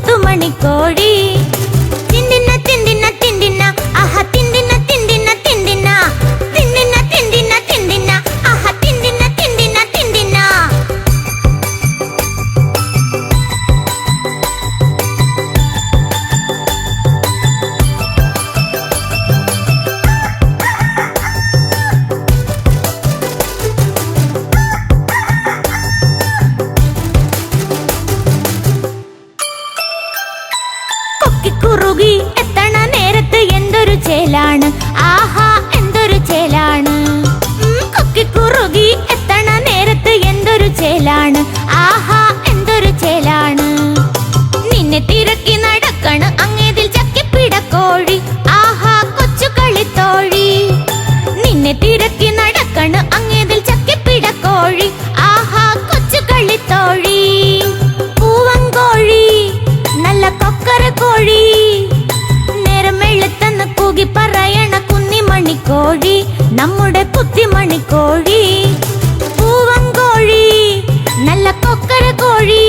കുത്തുമണിക്കോഴി. തിണ്ടിന്ന തിണ്ടിന്ന തിണ്ടിന്ന ആഹ തിണ്ടിന്ന തിണ്ടിന്ന തിണ്ടിന്ന തിണ്ടിന്ന തിണ്ടിന്ന തിണ്ടിന്ന ആഹ തിണ്ടിന്ന തിണ്ടിന്ന തിണ്ടിന്ന. കൊക്കിക്കുറുകി എത്തണ നേരത്ത് എന്തൊരു ചേലാണ്, ആഹാ എന്തൊരു ചേലാണ്. കൊക്കിക്കുറുകി എത്തണ നേരത്ത് എന്തൊരു ചേലാണ്, ആഹാ എന്തൊരു ചേലാണ്. നിന്നെ തിരക്കി നടക്കണ് അങ്ങേതിൽ ചക്കിപ്പിടക്കോഴി, ആഹാ കൊച്ചു കളിത്തോഴി. നിന്നെ തിരക്കി നടക്കണ് അങ്ങേതിൽ ചക്കിപ്പിടക്കോഴി, ആഹാ കൊച്ചു കളിത്തോഴി. പൂവങ്കോഴി നല്ല കൊക്കര കോഴി, നേരം വെളുത്തെന്ന് കൂകി പറയണ കുന്നിമണിക്കോഴി, നമ്മുടെ കുത്തിമണിക്കോഴി. പൂവങ്കോഴി നല്ല കൊക്കര കോഴി,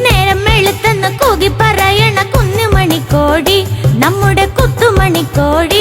നേരം വെളുത്തെന്ന് കൂകി പറയണ കുന്നിമണിക്കോഴി, നമ്മുടെ കുത്തുമണിക്കോഴി.